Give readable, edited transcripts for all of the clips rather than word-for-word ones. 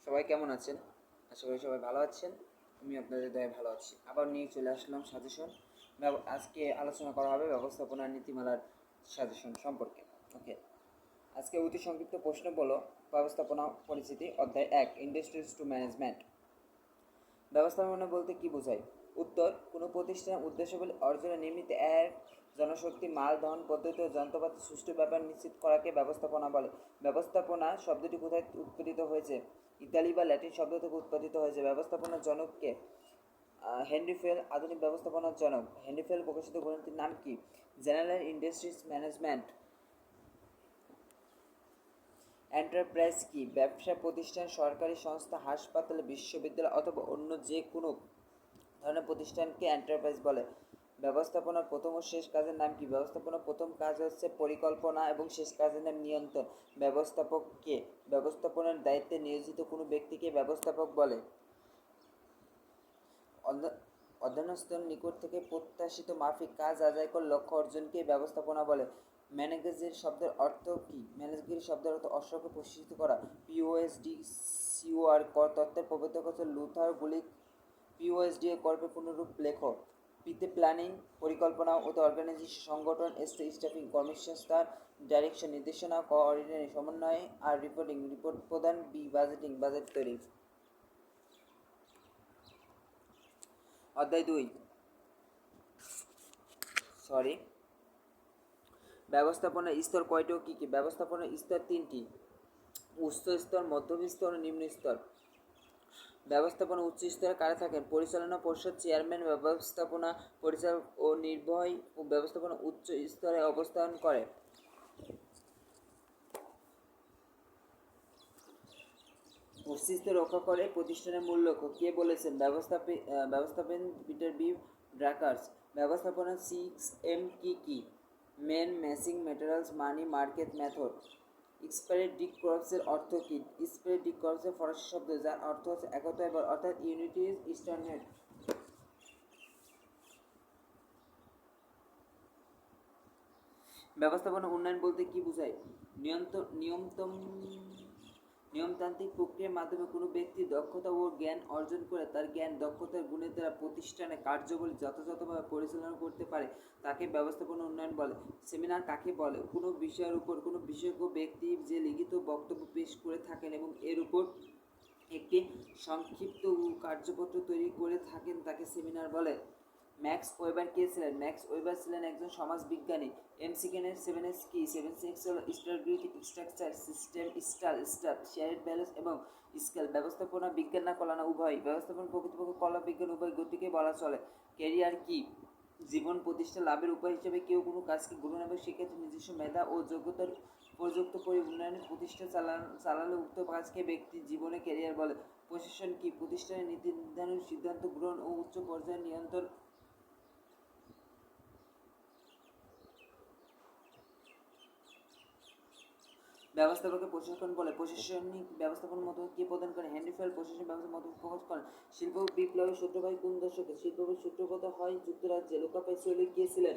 সবাই কেমন আছেন? আশা করি সবাই ভালো আছেন। আমি আপনাদের দয়ায় ভালো আছি। আবার নিয়ে চলে আসলাম সাজেশন। আজকে আলোচনা করা হবে ব্যবস্থাপনা নীতিমালার সাজেশন সম্পর্কে। ওকে, আজকে অতি সংক্ষিপ্ত প্রশ্ন বলো ব্যবস্থাপনা পরিচিতি অধ্যায় 1 ইন্ডাস্ট্রিজ টু ম্যানেজমেন্ট। ব্যবস্থাপনা বলতে কি বোঝায়? উত্তর, কোনো প্রতিষ্ঠানের উদ্দেশ্যগুলি অর্জনে নিমিত্ত এক জনশক্তি, মাল, ধন, পদ্ধতি ও যন্ত্রপাতি সুষ্ঠু ব্যাপার নিশ্চিত করাকে ব্যবস্থাপনা বলে। ব্যবস্থাপনা শব্দটি কোথায় উৎপাদিত হয়েছে? ইতালি বা ল্যাটিন শব্দ থেকে উৎপাদিত হয়েছে। ব্যবস্থাপনার জনককে? হেনরি ফেল আধুনিক ব্যবস্থাপনার জনক। হেনরি ফেল প্রকাশিত গ্রন্থটির নাম কি? General industries management. এন্টারপ্রাইজ কি? ব্যবসা প্রতিষ্ঠান, সরকারি সংস্থা, হাসপাতাল, বিশ্ববিদ্যালয় অথবা অন্য যে কোনো ধরনের প্রতিষ্ঠানকে এন্টারপ্রাইজ বলে। ব্যবস্থাপনার প্রথম ও শেষ কাজের নাম কি? ব্যবস্থাপনার প্রথম কাজ হচ্ছে পরিকল্পনা এবং শেষ কাজের নাম নিয়ন্ত্রণ। ব্যবস্থাপক কে? ব্যবস্থাপনার দায়িত্বে নিয়োজিত কোনো ব্যক্তিকে ব্যবস্থাপক বলে। অধীনস্থর নিকট থেকে প্রত্যাশিত মাফিক কাজ আদায় করে লক্ষ্য অর্জনকে ব্যবস্থাপনা বলে। ম্যানেজার শব্দের অর্থ কি? ম্যানেজগিরি শব্দের অর্থ অশ্বকে প্রশিক্ষিত করা। পিওএসডি সিওআর কর তত্ত্বের প্রবর্তক হচ্ছে লুথার বুলিক। পিওএসডি এর কর্পে পুনরূপ লেখো। পিতে প্ল্যানিং পরিকল্পনা ও অর্গানাইজেশন, সংগঠন, স্টাফিং কর্মসংস্থান, ডাইরেকশন নির্দেশনা, কোঅর্ডিনেশন সমন্বয়, আর রিপোর্ট প্রদান, বি বাজেটিং বাজেট তৈরি। অধ্যায় 2 ব্যবস্থাপনার স্তর কয়টি ও কী কী? ব্যবস্থাপনার স্তর 3টি: উচ্চ স্তর, মধ্যম স্তর ও নিম্ন স্তর। ব্যবস্থাপনা উচ্চ স্তরে কারা থাকেন? পরিচালনা পর্ষদ, চেয়ারম্যান, ব্যবস্থাপনা পরিচালক ও নির্বাহী ও ব্যবস্থাপনা উচ্চ স্তরে অবস্থান করে। অস্তিত্ব রক্ষা করে প্রতিষ্ঠানের মূল লক্ষ্য। কে বলেছেন? ব্যবস্থাপন পিটার বি ড্রাকার্স। ব্যবস্থাপনার 6M কি কি? মেন, মেসিং, ম্যাটেরিয়ালস, মানি, মার্কেট, মেথড। স্প্যারেডিক কর্পসের অর্থ কি? স্প্যারেডিক কর্পসের ফরাসি শব্দ যার অর্থ হচ্ছে একতা এবার, অর্থাৎ ইউনিটি ইজ স্ট্রেংথ। ব্যবস্থাপনা উন্নয়ন বলতে কি বোঝায়? নিয়মতান্ত্রিক প্রক্রিয়ার মাধ্যমে কোনো ব্যক্তি দক্ষতা ও জ্ঞান অর্জন করে তার জ্ঞান, দক্ষতার গুণের দ্বারা প্রতিষ্ঠানে কার্যবলী যথাযথভাবে পরিচালনা করতে পারে তাকে ব্যবস্থাপনা উন্নয়ন বলে। সেমিনার কাকে বলে? কোনো বিষয়ের উপর কোনো বিশেষজ্ঞ ব্যক্তি যে লিখিত বক্তব্য পেশ করে থাকেন এবং এর উপর একটি সংক্ষিপ্ত কার্যপত্র তৈরি করে থাকেন তাকে সেমিনার বলে। ম্যাক্স ওয়েবার কে ছিলেন? ম্যাক্স ওয়েবার ছিলেন একজন সমাজবিজ্ঞানী। এমসিকেনের 7S কি? 7 হল strategy, structure, system, staff, শেয়ারেড balance এবং স্কেল। ব্যবস্থাপনা বিজ্ঞান না কলা না উভয়? ব্যবস্থাপনা প্রকৃতপক্ষে কলা বিজ্ঞান উভয় গতিকে বলা চলে। ক্যারিয়ার কি? জীবন প্রতিষ্ঠা লাভের উপায় হিসেবে কেউ কোনো কাজকে গ্রহণ এবং সেক্ষেত্রে নিজস্ব মেধা ও যোগ্যতার প্রযুক্ত করে উন্নয়নের প্রতিষ্ঠা চালালে উক্ত কাজকে ব্যক্তি জীবনে ক্যারিয়ার বলে। প্রশাসন কি? প্রতিষ্ঠানের নীতি নির্ধারণ, সিদ্ধান্ত গ্রহণ ও উচ্চ পর্যায়ের নিয়ন্ত্রণ। ব্যবস্থাপককে প্রশাসন বলে। প্রশাসনিক ব্যবস্থাপনার মতো কে প্রদান করে? হেনরি ফেল প্রশাসনিক ব্যবস্থার মত প্রকাশ করেন। শিল্প বিপ্লবের সূত্রপাত কোন দশকে? শিল্পের সূত্রপাত হয় যুক্তরাজ্যে। লুকা পাসিওলি কে ছিলেন?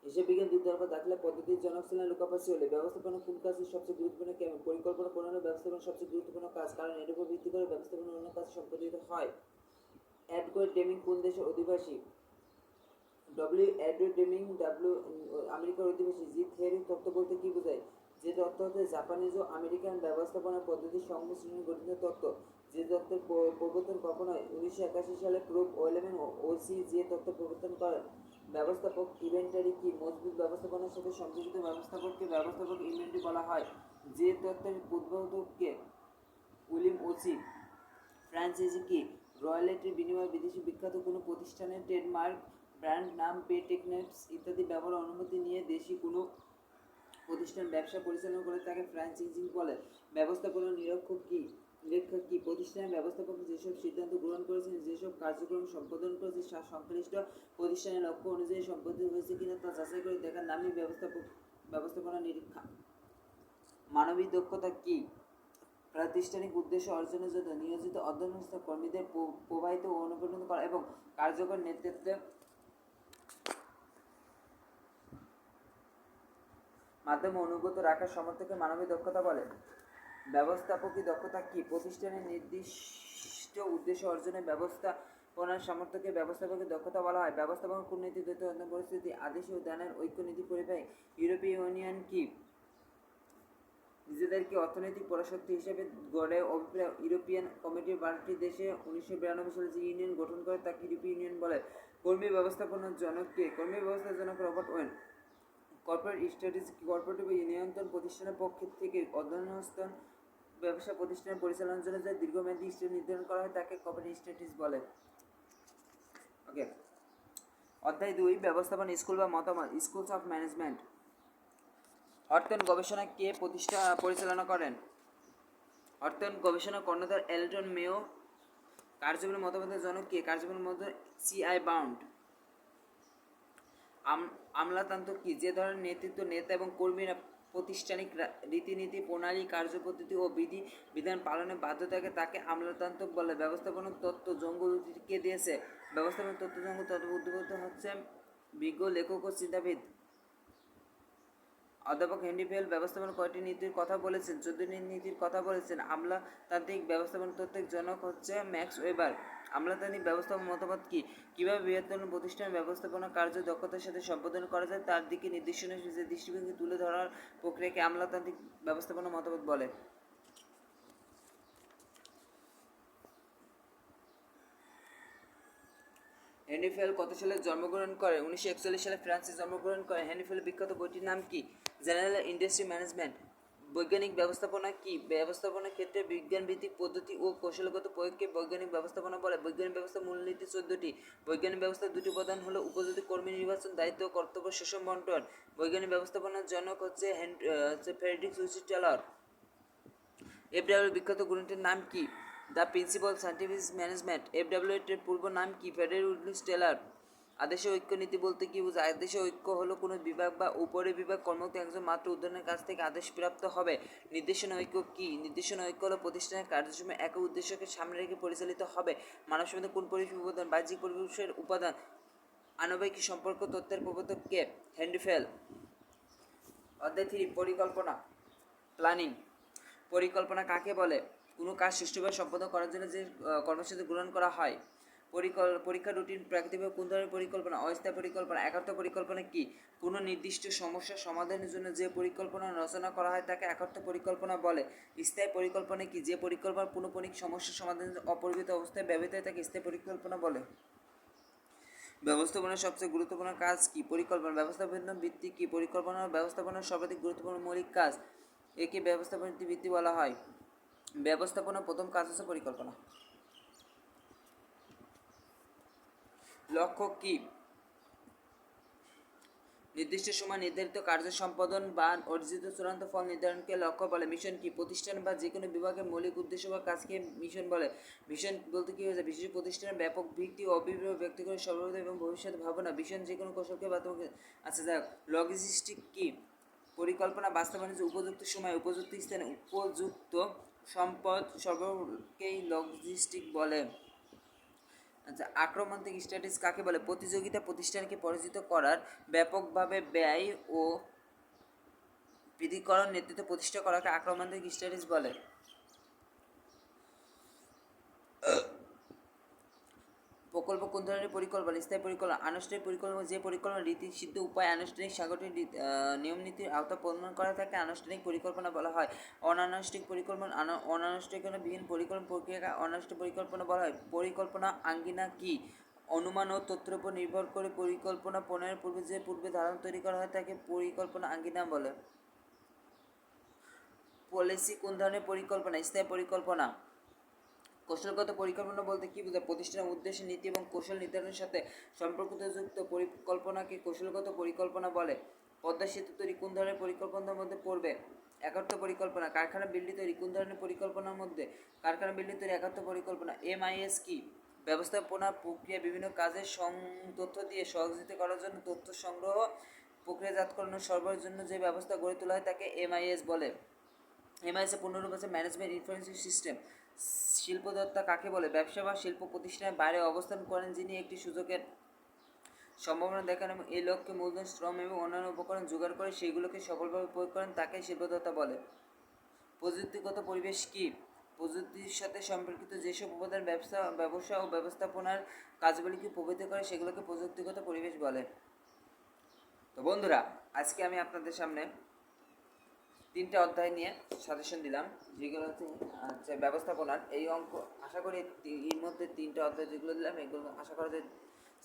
হিসাব বিজ্ঞান দুর্দান্ত দাখিলা পদ্ধতির জনক ছিলেন লুকা পাসিওলি। ব্যবস্থাপনা কোন কাজের সবচেয়ে গুরুত্বপূর্ণ? কেমন? পরিকল্পনা প্রণয়ন ব্যবস্থাপনার সবচেয়ে গুরুত্বপূর্ণ কাজ, কারণ এর উপর ভিত্তি করে ব্যবস্থাপনা অন্য কাজ সম্পাদিত হয়। এডওয়ার্ড ডেমিং কোন দেশের অধিবাসী? এডওয়ার্ড ডেমিং আমেরিকার অধিবাসী। জি থিওরি তত্ত্ব বলতে কি বোঝায়? যে তত্ত্ব হচ্ছে জাপানিজ ও আমেরিকান ব্যবস্থাপনা পদ্ধতির সংমিশ্রণে গঠিত তত্ত্ব। যে তত্ত্বের প্রবর্তন কখন হয়? 1981 সালে প্রুফ ওয়েলেম্যান ওসি যে তত্ত্ব প্রবর্তন করেন। ব্যবস্থাপক ইনভেন্টরি কি? মজবুত ব্যবস্থাপনার সাথে সম্পর্কিত ব্যবস্থাপককে ব্যবস্থাপক ইনভেন্টরি বলা হয়। যে তত্ত্বের উদ্ভাবককে? William OC. ফ্র্যাঞ্চাইজি কি? রয়্যালটির বিনিময়ে বিদেশি বিখ্যাত কোনো প্রতিষ্ঠানের ট্রেডমার্ক, ব্র্যান্ড নাম, পেটেন্টস ইত্যাদি ব্যবহার অনুমতি নিয়ে দেশি কোনো প্রতিষ্ঠান ব্যবসা পরিচালনা করে তাকে ফ্র্যাঞ্চাইজি বলে। ব্যবস্থাপনা নিরীক্ষক কি? প্রতিষ্ঠানের ব্যবস্থাপক যেসব সিদ্ধান্ত গ্রহণ করেছেন, যেসব কার্যক্রম সম্পাদন করেছে সংশ্লিষ্ট প্রতিষ্ঠানের লক্ষ্য অনুযায়ী সম্পাদিত হয়েছে কিনা তা যাচাই করে দেখার নামই ব্যবস্থাপনা নিরীক্ষা। মানবিক দক্ষতা কি? প্রাতিষ্ঠানিক উদ্দেশ্য অর্জনের জন্য নিয়োজিত অধীনস্থ কর্মীদের প্রবাহিত ও অনুপ্রাণিত করা এবং কার্যকর নেতৃত্বের মাধ্যমে অনুগত রাখার সামর্থ্যকে মানবিক দক্ষতা বলে। ব্যবস্থাপকীয় দক্ষতা কি? প্রতিষ্ঠানের নির্দিষ্ট উদ্দেশ্য অর্জনে ব্যবস্থাপনার সামর্থ্যকে ব্যবস্থাপকীয় দক্ষতা বলা হয়। ব্যবস্থাপনা কূটনীতি, দ্বৈত পরিস্থিতি, আদেশ ও দানের ঐক্য নীতি পরিবাহী। ইউরোপীয় ইউনিয়ন কি? নিজেদেরকে অর্থনৈতিক পরাশক্তি হিসেবে গড়ে অভিপ্রায়। ইউরোপিয়ান কমিটির 12টি দেশে 1992 সালে যে ইউনিয়ন গঠন করে তাকে ইউরোপীয় ইউনিয়ন বলে। কর্মী ব্যবস্থাপনার জনক কে? কর্মী ব্যবস্থার জনক রবার্ট ওয়েন। কর্পোরেট স্ট্র্যাটেজি কর্পোরেটিভ নিয়ন্ত্রণ প্রতিষ্ঠানের পক্ষ থেকে অধীনস্থ ব্যবসা প্রতিষ্ঠানের পরিচালনার জন্য যে দীর্ঘমেয়াদী স্ট্র্যাটেজি নির্ধারণ করা হয় তাকে কর্পোরেট স্ট্র্যাটেজি বলে। ওকে, অধ্যায় 2 ব্যবস্থাপনা স্কুল বা মতামত, স্কুলস অফ ম্যানেজমেন্ট। অর্থায়ন গবেষণা কে পরিচালনা করেন? অর্থায়ন গবেষণা কর্ণধার এলটন মেও। কার্যবলী মতবাদের জনক কে? কার্যবলী মত CI বাউন্ড। আমলাতন্ত্র কি? যে ধরনের নেতৃত্ব নেতা এবং কর্মীরা প্রাতিষ্ঠানিক রীতিনীতি, প্রণালী, কার্যপদ্ধতি ও বিধি বিধান পালনে বাধ্য থাকে তাকে আমলাতন্ত্র বলে। ব্যবস্থাপনা তত্ত্ব জঙ্গল কে দিয়েছে? ব্যবস্থাপনা তত্ত্ব জঙ্গল তত্ত্ব উদ্ভূত হচ্ছে বিজ্ঞ লেখক ও চিন্তাবিদ। অধ্যাপক হেনরি ফেল ব্যবস্থাপনা কয়টি নীতির কথা বলেছেন? 14টি নীতির কথা বলেছেন। আমলাতান্ত্রিক ব্যবস্থাপনা তত্ত্বের জনক হচ্ছে ম্যাক্স ওয়েবার। আমলাতান্ত্রিক ব্যবস্থাপনা মতবাদ কি? কিভাবে বৃহত্তর প্রতিষ্ঠান ব্যবস্থাপনা কার্য দক্ষতার সাথে সম্পাদন করা যায় তার দিকে নির্দেশনা যে দৃষ্টিভঙ্গি তুলে ধরার প্রক্রিয়াকে আমলাতান্ত্রিক ব্যবস্থাপনা মতবাদ বলে। হেনরি ফেল কত সালে জন্মগ্রহণ করেন? 1941 সালে ফ্রান্সে জন্মগ্রহণ করেন। হেনরি ফেলের বিখ্যাত বইটির নাম কি? General industry management. বৈজ্ঞানিক ব্যবস্থাপনা কি? ব্যবস্থাপনার ক্ষেত্রে বিজ্ঞানভিত্তিক পদ্ধতি ও কৌশলগত প্রয়োগকে বৈজ্ঞানিক ব্যবস্থাপনা বলে। বৈজ্ঞানিক ব্যবস্থা মূলনীতি 14টি। বৈজ্ঞানিক ব্যবস্থার দুটি উপাদান হলো উপযোগী কর্মী নির্বাচন, দায়িত্ব ও কর্তব্য সুষম বন্টন। বৈজ্ঞানিক ব্যবস্থাপনার জনক হচ্ছে ফ্রেডরিক টেলর। FW বিখ্যাত গ্রন্থের নাম কি? The principal scientific management. FW এর পূর্ব নাম কি? Frederick Taylor. আদেশে ঐক্য নীতি বলতে কি বোঝায়? আদেশে ঐক্য হলো কোনো বিভাগ বা উপরে বিভাগ কর্মরত একজন মাত্র উদ্যোগের কাছ থেকে আদেশ প্রাপ্ত হবে। নির্দেশনা ঐক্য কি? নির্দেশনা ঐক্য হলো প্রতিষ্ঠানের কার্যক্রমে এক উদ্দেশ্যকে সামনে রেখে পরিচালিত হবে। মানব সমাজে কোন পরিবেশ উপাদান বাহ্যিক পরিবেশের উপাদান? আণবিক সম্পর্ক তত্ত্বের প্রবর্তক কে? Henry fail. অধ্যায় 3 পরিকল্পনা, প্ল্যানিং। পরিকল্পনা কাকে বলে? কোনো কাজ সুষ্ঠুভাবে সম্পাদন করার জন্য যে কর্মসূচি গ্রহণ করা হয়। পরীক্ষা রুটিন প্রাকৃতিকভাবে কোন ধরনের পরিকল্পনা? অস্থায়ী পরিকল্পনা। একার্থ পরিকল্পনা কি? কোনো নির্দিষ্ট সমস্যা সমাধানের জন্য যে পরিকল্পনা রচনা করা হয় তাকে একার্থ পরিকল্পনা বলে। স্থায়ী পরিকল্পনা কি? যে পরিকল্পনা পুনঃপুনিক সমস্যা সমাধানের অপরিবর্তিত অবস্থায় ব্যবহৃত হয় তাকে স্থায়ী পরিকল্পনা বলে। ব্যবস্থাপনার সবচেয়ে গুরুত্বপূর্ণ কাজ কি? পরিকল্পনা। ব্যবস্থাপনা ভিত্তি কি? ব্যবস্থাপনার সর্বাধিক গুরুত্বপূর্ণ মৌলিক কাজ। একে ব্যবস্থাপনা ভিত্তি বলা হয়। ব্যবস্থাপনার প্রথম কাজ হচ্ছে পরিকল্পনা। লক্ষ্য কি? নির্দিষ্ট সময় নির্ধারিত কার্য সম্পাদন বা অর্জিত চূড়ান্ত ফল নির্ধারণকে লক্ষ্য বলে। মিশন কি? প্রতিষ্ঠান বা যে কোনো বিভাগের মৌলিক উদ্দেশ্য বা কাজকে মিশন বলে। মিশন বলতে কি হয়েছে? বিশেষ প্রতিষ্ঠানের ব্যাপক ভিত্তি ও অবিভাজ্য ব্যক্তিগত সর্বদা এবং ভবিষ্যৎ ভাবনা। মিশন যে কোনো কৌশলকে বাস্তবায়ন। আচ্ছা যাক, লজিস্টিক কি? পরিকল্পনা বাস্তবায়নের যে উপযুক্ত সময়, উপযুক্ত স্থানে, উপযুক্ত সম্পদ সর্বকেই লজিস্টিক বলে। আচ্ছা, আক্রমণাত্মক স্ট্র্যাটেজি কাকে বলে? প্রতিযোগিতা প্রতিষ্ঠানকে পরাজিত করার ব্যাপকভাবে ব্যয় ও বিধিকরণ নেতৃত্ব প্রতিষ্ঠা করাকে আক্রমণাত্মক স্ট্র্যাটেজি বলে। প্রকল্প কোন ধরনের পরিকল্পনা? স্থায়ী পরিকল্পনা। আনুষ্ঠানিক পরিকল্পনা যে পরিকল্পনা রীতি সিদ্ধ উপায় আনুষ্ঠানিক সাংগঠনিক নিয়ম নীতির আওতা প্রণয়ন করা থাকে আনুষ্ঠানিক পরিকল্পনা বলা হয়। অনানুষ্ঠানিক পরিকল্পনা অনানুষ্ঠানিকবিহীন পরিকল্পনা প্রক্রিয়াকে অনানুষ্ঠানিক পরিকল্পনা বলা হয়। পরিকল্পনা আঙ্গিনা কি? অনুমান ও তথ্যের উপর নির্ভর করে পরিকল্পনা প্রণয়নের পূর্বে যে ধারণা তৈরি করা হয় তাকে পরিকল্পনা আঙ্গিনা বলে। পলিসি কোন ধরনের পরিকল্পনা? স্থায়ী পরিকল্পনা। কৌশলগত পরিকল্পনা বলতে কি বোঝায়? প্রতিষ্ঠানের উদ্দেশ্য, নীতি এবং কৌশল নির্ধারণের সাথে সম্পর্কযুক্ত পরিকল্পনাকে কৌশলগত পরিকল্পনা বলে। পদ্মা সেতু তৈরি কোন ধরনের পরিকল্পনার মধ্যে পড়বে? একার্থ পরিকল্পনা। কারখানা বিল্ডিং তৈরি কোন ধরনের পরিকল্পনার মধ্যে? কারখানা বিল্ডিং তৈরি একার্থ পরিকল্পনা। MIS কি? ব্যবস্থাপনা প্রক্রিয়া বিভিন্ন কাজের তথ্য দিয়ে সহযোগিতা করার জন্য তথ্য সংগ্রহ, প্রক্রিয়াজাতকরণ ও সরবরাহের জন্য যে ব্যবস্থা গড়ে তোলা হয় তাকে MIS বলে। MIS এর পূর্ণরূপ আছে ম্যানেজমেন্ট ইনফরমেশন সিস্টেম। শিল্পোদ্যোক্তা কাকে বলে? ব্যবসা বা শিল্প প্রতিষ্ঠানের বাইরে অবস্থান করেন যিনি একটি সুযোগের সম্ভাবনা দেখান এবং এই লক্ষ্যে মূলধন, শ্রম এবং অন্যান্য উপকরণ জোগাড় করে সেগুলোকে সফলভাবে প্রয়োগ করেন তাকে শিল্পোদ্যোক্তা বলে। প্রযুক্তিগত পরিবেশ কি? প্রযুক্তির সাথে সম্পর্কিত যেসব উপাদান ব্যবসা ও ব্যবস্থাপনার কাজগুলিকে প্রভাবিত করে সেগুলোকে প্রযুক্তিগত পরিবেশ বলে। তো বন্ধুরা, আজকে আমি আপনাদের সামনে 3টে অধ্যায় নিয়ে সাজেশন দিলাম, যেগুলো হচ্ছে ব্যবস্থাপনার এই অঙ্ক। আশা করি এর মধ্যে 3টে অধ্যায় যেগুলো দিলাম এগুলো আশা করা যায়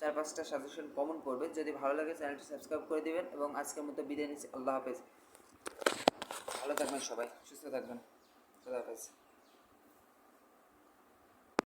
4-5টা সাজেশন কমন পড়বে। যদি ভালো লাগে চ্যানেলটি সাবস্ক্রাইব করে দিবেন এবং আজকের মতো বিদায় নিচ্ছি। আল্লাহ হাফেজ। ভালো থাকবেন সবাই, সুস্থ থাকবেন। আল্লাহ হাফেজ।